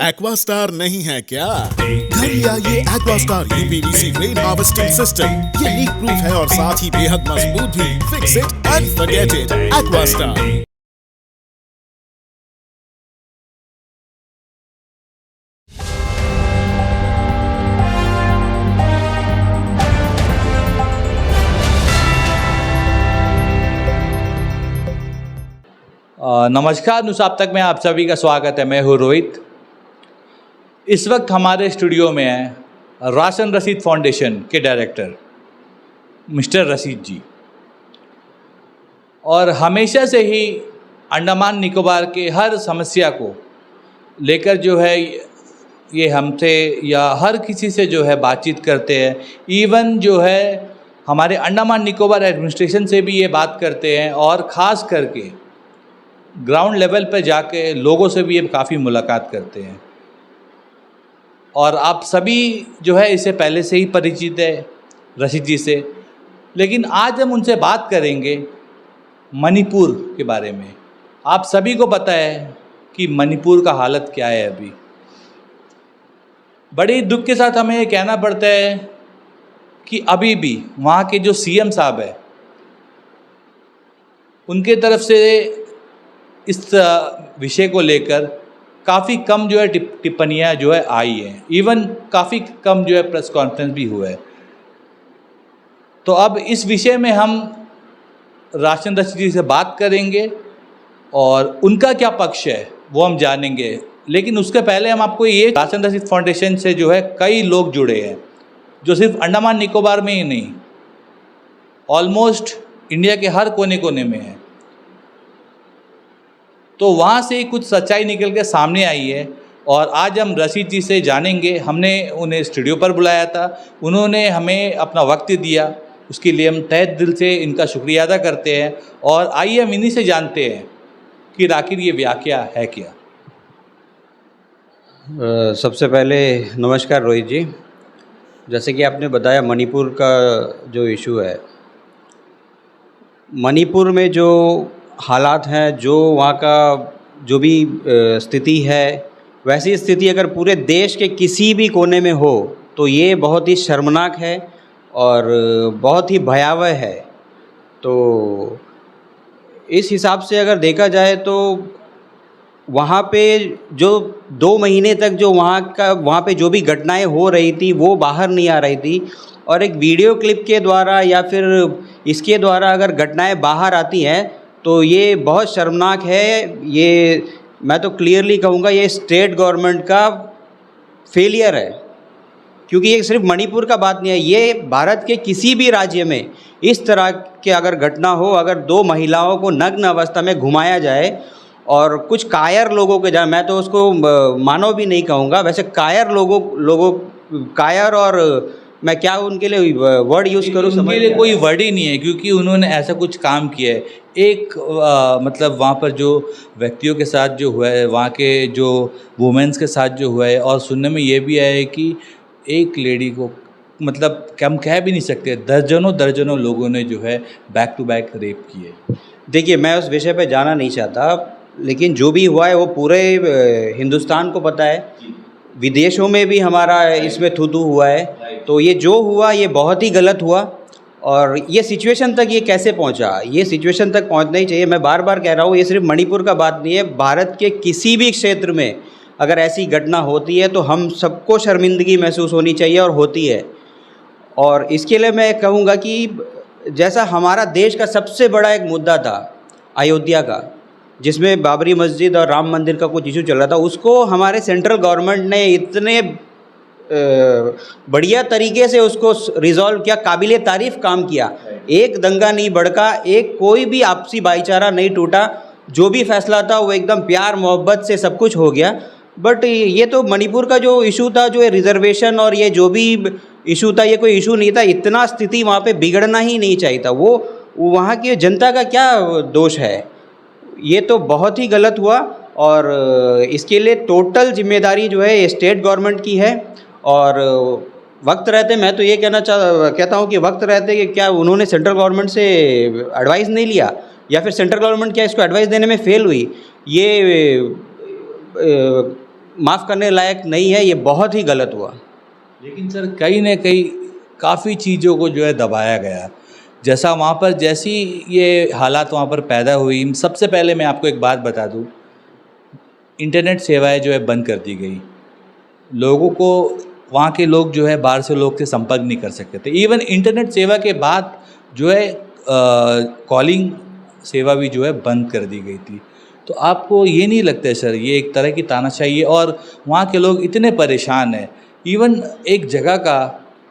Aquastar नहीं है क्या? घर लिया ये Aquastar UPVC rain harvesting system. ये लीक प्रूफ है और साथ ही बेहद मजबूत भी। Fix it and forget it. Aquastar. नमस्कार, न्यूज़ आप तक में आप सभी का स्वागत है। मैं हूँ रोहित। इस वक्त हमारे स्टूडियो में है राशन रसीद फाउंडेशन के डायरेक्टर मिस्टर रशीद जी, और हमेशा से ही अंडमान निकोबार के हर समस्या को लेकर जो है ये हमसे या हर किसी से जो है बातचीत करते हैं। इवन जो है हमारे अंडमान निकोबार एडमिनिस्ट्रेशन से भी ये बात करते हैं, और ख़ास करके ग्राउंड लेवल पर जाके लोगों से भी ये काफ़ी मुलाकात करते हैं। और आप सभी जो है इससे पहले से ही परिचित है रशीद जी से, लेकिन आज हम उनसे बात करेंगे मणिपुर के बारे में। आप सभी को पता है कि मणिपुर का हालत क्या है अभी। बड़े दुख के साथ हमें ये कहना पड़ता है कि अभी भी वहाँ के जो सीएम साहब है उनके तरफ से इस विषय को लेकर काफ़ी कम जो है टिप्पणियाँ जो है आई हैं। इवन काफ़ी कम जो है प्रेस कॉन्फ्रेंस भी हुआ है। तो अब इस विषय में हम राशन रशीद जी से बात करेंगे और उनका क्या पक्ष है वो हम जानेंगे। लेकिन उसके पहले हम आपको ये, राशन रशीद फाउंडेशन से जो है कई लोग जुड़े हैं, जो सिर्फ अंडमान निकोबार में ही नहीं, ऑलमोस्ट इंडिया के हर कोने कोने में है। तो वहाँ से कुछ सच्चाई निकल के सामने आई है, और आज हम रशीद जी से जानेंगे। हमने उन्हें स्टूडियो पर बुलाया था, उन्होंने हमें अपना वक्त दिया, उसके लिए हम तहे दिल से इनका शुक्रिया अदा करते हैं। और आइए हम इन्हीं से जानते हैं कि आखिर ये व्याख्या है क्या। सबसे पहले नमस्कार रोहित जी। जैसे कि आपने बताया मणिपुर का जो इशू है, मणिपुर में जो हालात हैं, जो वहाँ का जो भी स्थिति है, वैसी स्थिति अगर पूरे देश के किसी भी कोने में हो तो ये बहुत ही शर्मनाक है और बहुत ही भयावह है। तो इस हिसाब से अगर देखा जाए तो वहाँ पे जो 2 महीने तक जो वहाँ पे जो भी घटनाएं हो रही थी वो बाहर नहीं आ रही थी, और एक वीडियो क्लिप के द्वारा या फिर इसके द्वारा अगर घटनाएं बाहर आती हैं तो ये बहुत शर्मनाक है। ये मैं तो क्लियरली कहूँगा ये स्टेट गवर्नमेंट का फेलियर है, क्योंकि ये सिर्फ मणिपुर का बात नहीं है, ये भारत के किसी भी राज्य में इस तरह के अगर घटना हो, अगर 2 महिलाओं को नग्न अवस्था में घुमाया जाए और कुछ कायर लोगों के जाए, मैं तो उसको मानव भी नहीं कहूँगा, वैसे कायर लोगों कायर, और मैं क्या उनके लिए वर्ड यूज़ करूँ, उनके लिए कोई वर्ड ही नहीं है, क्योंकि उन्होंने ऐसा कुछ काम किया है। एक मतलब वहाँ पर जो व्यक्तियों के साथ जो हुआ है, वहाँ के जो वुमेन्स के साथ जो हुआ है, और सुनने में ये भी आया है कि एक लेडी को मतलब हम कह भी नहीं सकते, दर्जनों लोगों ने जो है बैक टू बैक रेप किए। देखिए, मैं उस विषय पे जाना नहीं चाहता, लेकिन जो भी हुआ है वो पूरे हिंदुस्तान को पता है, विदेशों में भी हमारा इसमें थू हुआ है। तो ये जो हुआ ये बहुत ही गलत हुआ, और ये सिचुएशन तक ये कैसे पहुंचा, ये सिचुएशन तक पहुंचना ही चाहिए। मैं बार बार कह रहा हूँ, ये सिर्फ मणिपुर का बात नहीं है, भारत के किसी भी क्षेत्र में अगर ऐसी घटना होती है तो हम सबको शर्मिंदगी महसूस होनी चाहिए, और होती है। और इसके लिए मैं कहूँगा कि जैसा हमारा देश का सबसे बड़ा एक मुद्दा था अयोध्या का, जिसमें बाबरी मस्जिद और राम मंदिर का कुछ इशू चल रहा था, उसको हमारे सेंट्रल गवर्नमेंट ने इतने बढ़िया तरीके से उसको रिजॉल्व किया, काबिले तारीफ काम किया। एक दंगा नहीं भड़का, एक कोई भी आपसी भाईचारा नहीं टूटा, जो भी फैसला था वो एकदम प्यार मोहब्बत से सब कुछ हो गया। बट ये तो मणिपुर का जो इशू था, जो रिजर्वेशन और ये जो भी इशू था, ये कोई इशू नहीं था। इतना स्थिति वहाँ पे बिगड़ना ही नहीं चाहिए था। वो वहाँ की जनता का क्या दोष है? ये तो बहुत ही गलत हुआ, और इसके लिए टोटल जिम्मेदारी जो है स्टेट गवर्नमेंट की है। और वक्त रहते मैं तो ये कहता हूँ कि वक्त रहते कि क्या उन्होंने सेंट्रल गवर्नमेंट से एडवाइस नहीं लिया, या फिर सेंट्रल गवर्नमेंट क्या इसको एडवाइस देने में फेल हुई? ये माफ़ करने लायक नहीं है, ये बहुत ही गलत हुआ। लेकिन सर कहीं न कहीं काफ़ी चीज़ों को जो है दबाया गया। जैसा वहाँ पर जैसी ये हालात वहाँ पर पैदा हुई, सबसे पहले मैं आपको एक बात बता दूँ, इंटरनेट सेवाएं जो है बंद कर दी गई। लोगों को, वहाँ के लोग जो है बाहर से लोग से संपर्क नहीं कर सकते थे। इवन इंटरनेट सेवा के बाद जो है कॉलिंग सेवा भी जो है बंद कर दी गई थी। तो आपको ये नहीं लगता है सर, ये एक तरह की तानाशाही है और वहाँ के लोग इतने परेशान हैं। इवन एक जगह का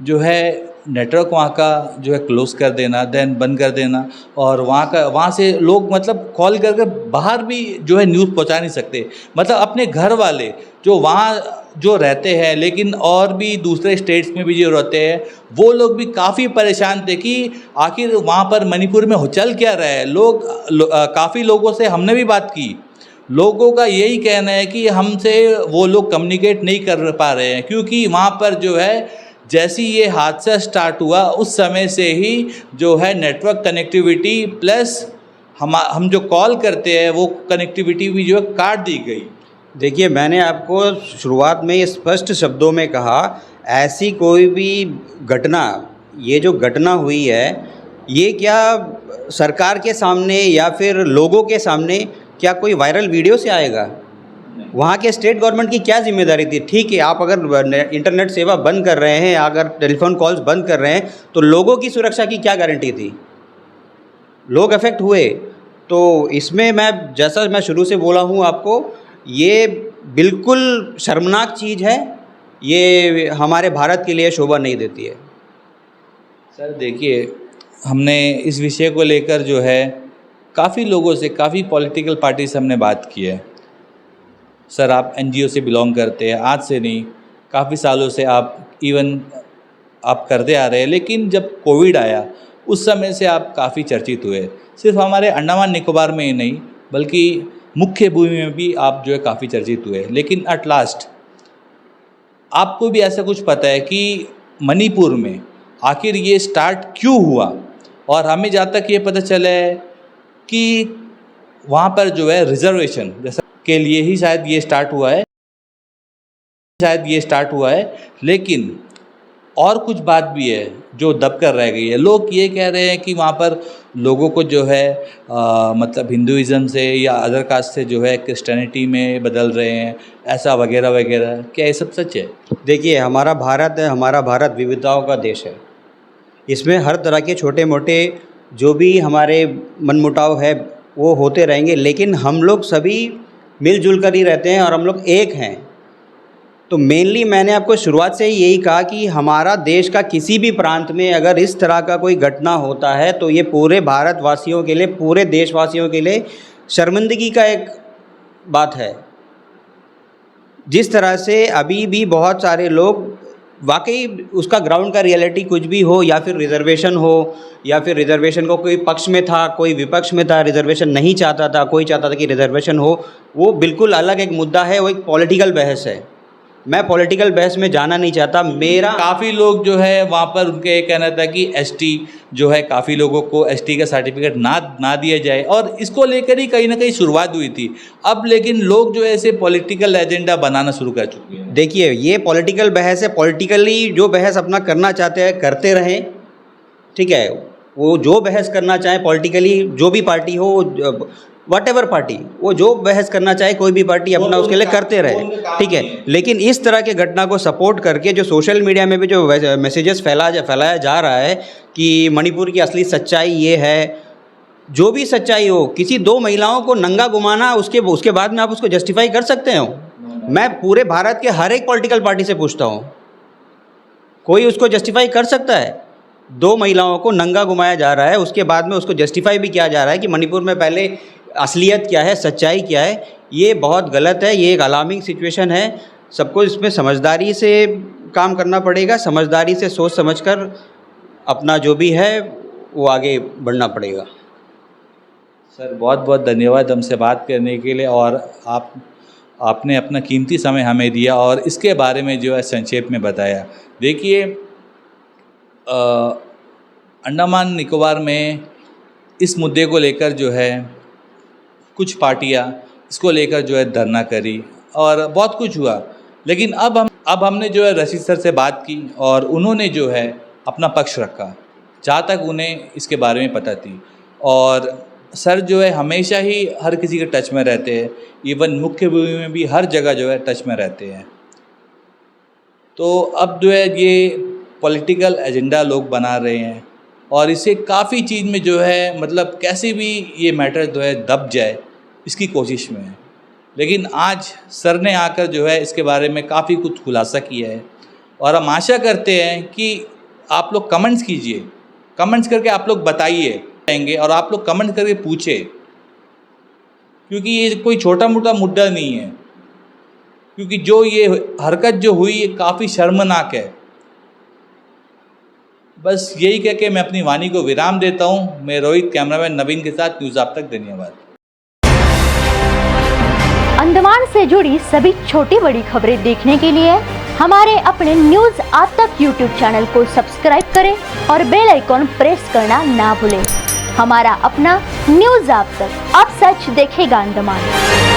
जो है नेटवर्क वहाँ का जो है क्लोज़ कर देना, देन बंद कर देना, और वहाँ से लोग मतलब कॉल कर कर बाहर भी जो है न्यूज़ पहुँचा नहीं सकते। मतलब अपने घर वाले जो वहाँ जो रहते हैं, लेकिन और भी दूसरे स्टेट्स में भी जो रहते हैं, वो लोग भी काफ़ी परेशान थे कि आखिर वहाँ पर मणिपुर में हो चल क्या रहा है। काफ़ी लोगों से हमने भी बात की, लोगों का यही कहना है कि हमसे वो लोग कम्युनिकेट नहीं कर पा रहे हैं, क्योंकि वहाँ पर जो है जैसी ये हादसा स्टार्ट हुआ उस समय से ही जो है नेटवर्क कनेक्टिविटी प्लस हम जो कॉल करते हैं वो कनेक्टिविटी भी जो है काट दी गई। देखिए, मैंने आपको शुरुआत में ये स्पष्ट शब्दों में कहा, ऐसी कोई भी घटना, ये जो घटना हुई है, ये क्या सरकार के सामने या फिर लोगों के सामने क्या कोई वायरल वीडियो से आएगा? वहाँ के स्टेट गवर्नमेंट की क्या जिम्मेदारी थी? ठीक है, आप अगर इंटरनेट सेवा बंद कर रहे हैं, अगर टेलीफोन कॉल्स बंद कर रहे हैं, तो लोगों की सुरक्षा की क्या गारंटी थी? लोग अफेक्ट हुए। तो इसमें जैसा मैं शुरू से बोला हूँ आपको, ये बिल्कुल शर्मनाक चीज़ है, ये हमारे भारत के लिए शोभा नहीं देती है। सर देखिए, हमने इस विषय को लेकर जो है काफ़ी लोगों से, काफ़ी पॉलिटिकल पार्टी से हमने बात की है। सर आप एनजीओ से बिलोंग करते हैं, आज से नहीं, काफ़ी सालों से आप करते आ रहे हैं, लेकिन जब कोविड आया उस समय से आप काफ़ी चर्चित हुए। सिर्फ हमारे अंडमान निकोबार में ही नहीं, बल्कि मुख्य भूमि में भी आप जो है काफ़ी चर्चित हुए। लेकिन एट लास्ट आपको भी ऐसा कुछ पता है कि मणिपुर में आखिर ये स्टार्ट क्यों हुआ? और हमें जहाँ तक ये पता चला है कि वहाँ पर जो है रिजर्वेशन जैसा के लिए ही शायद ये स्टार्ट हुआ है, लेकिन और कुछ बात भी है जो दब कर रह गई है। लोग ये कह रहे हैं कि वहाँ पर लोगों को जो है मतलब हिंदुइज़्म से या अदर कास्ट से जो है क्रिश्चियनिटी में बदल रहे हैं, ऐसा वगैरह वगैरह। क्या ये सब सच है? देखिए, हमारा भारत है, हमारा भारत विविधताओं का देश है। इसमें हर तरह के छोटे मोटे जो भी हमारे मनमुटाव है वो होते रहेंगे, लेकिन हम लोग सभी मिलजुल कर ही रहते हैं और हम लोग एक हैं। तो मेनली मैंने आपको शुरुआत से ही यही कहा कि हमारा देश का किसी भी प्रांत में अगर इस तरह का कोई घटना होता है तो ये पूरे भारतवासियों के लिए, पूरे देशवासियों के लिए शर्मिंदगी का एक बात है। जिस तरह से अभी भी बहुत सारे लोग, वाकई उसका ग्राउंड का रियलिटी कुछ भी हो, या फिर रिजर्वेशन हो, या फिर रिजर्वेशन को कोई पक्ष में था, कोई विपक्ष में था, रिजर्वेशन नहीं चाहता था, कोई चाहता था कि रिजर्वेशन हो, वो बिल्कुल अलग एक मुद्दा है, वो एक पॉलिटिकल बहस है। मैं पॉलिटिकल बहस में जाना नहीं चाहता। मेरा काफ़ी लोग जो है वहाँ पर उनका ये कहना था कि एसटी जो है, काफ़ी लोगों को एसटी का सर्टिफिकेट ना दिया जाए, और इसको लेकर ही कहीं ना कहीं शुरुआत हुई थी। अब लेकिन लोग जो है ऐसे पॉलिटिकल एजेंडा बनाना शुरू कर चुके हैं। देखिए, ये पॉलिटिकल बहस है, पॉलिटिकली जो बहस अपना करना चाहते हैं करते रहें, ठीक है। वो जो बहस करना चाहे पॉलिटिकली, जो भी पार्टी हो, वट एवर पार्टी, वो जो बहस करना चाहे कोई भी पार्टी अपना उसके लिए करते रहे, ठीक है। लेकिन इस तरह के घटना को सपोर्ट करके जो सोशल मीडिया में भी जो मैसेजेस फैलाया जा रहा है कि मणिपुर की असली सच्चाई ये है, जो भी सच्चाई हो, किसी दो महिलाओं को नंगा घुमाना, उसके बाद में आप उसको जस्टिफाई कर सकते हो? मैं पूरे भारत के हर एक पॉलिटिकल पार्टी से पूछता हूँ, कोई उसको जस्टिफाई कर सकता है? दो महिलाओं को नंगा घुमाया जा रहा है, उसके बाद में उसको जस्टिफाई भी किया जा रहा है कि मणिपुर में पहले असलियत क्या है, सच्चाई क्या है। ये बहुत गलत है, ये एक अलार्मिंग सिचुएशन है। सबको इसमें समझदारी से काम करना पड़ेगा, समझदारी से सोच समझकर अपना जो भी है वो आगे बढ़ना पड़ेगा। सर बहुत बहुत धन्यवाद हमसे बात करने के लिए, और आपने अपना कीमती समय हमें दिया और इसके बारे में जो है संक्षेप में बताया। देखिए, अंडमान निकोबार में इस मुद्दे को लेकर जो है कुछ पार्टियां इसको लेकर जो है धरना करी, और बहुत कुछ हुआ। लेकिन अब हमने जो है रशीद सर से बात की और उन्होंने जो है अपना पक्ष रखा जहाँ तक उन्हें इसके बारे में पता थी। और सर जो है हमेशा ही हर किसी के टच में रहते हैं, इवन मुख्य भूमि में भी हर जगह जो है टच में रहते हैं। तो अब जो है ये पॉलिटिकल एजेंडा लोग बना रहे हैं और इसे काफ़ी चीज़ में जो है मतलब कैसे भी ये मैटर जो है दब जाए इसकी कोशिश में है। लेकिन आज सर ने आकर जो है इसके बारे में काफ़ी कुछ खुलासा किया है और हम आशा करते हैं कि आप लोग कमेंट्स कीजिए, कमेंट्स करके आप लोग बताइए और आप लोग कमेंट करके पूछे, क्योंकि ये कोई छोटा मोटा मुद्दा नहीं है। क्योंकि जो ये हरकत जो हुई ये काफ़ी शर्मनाक है। बस यही कह के मैं अपनी वाणी को विराम देता हूँ। मैं रोहित, कैमरामैन नवीन के साथ न्यूज़ आप तक। धन्यवाद। अंडमान से जुड़ी सभी छोटी बड़ी खबरें देखने के लिए हमारे अपने न्यूज़ आप तक यूट्यूब चैनल को सब्सक्राइब करें और बेल आइकॉन प्रेस करना ना भूलें। हमारा अपना न्यूज़ आप तक, अब सच देखेगा अंडमान।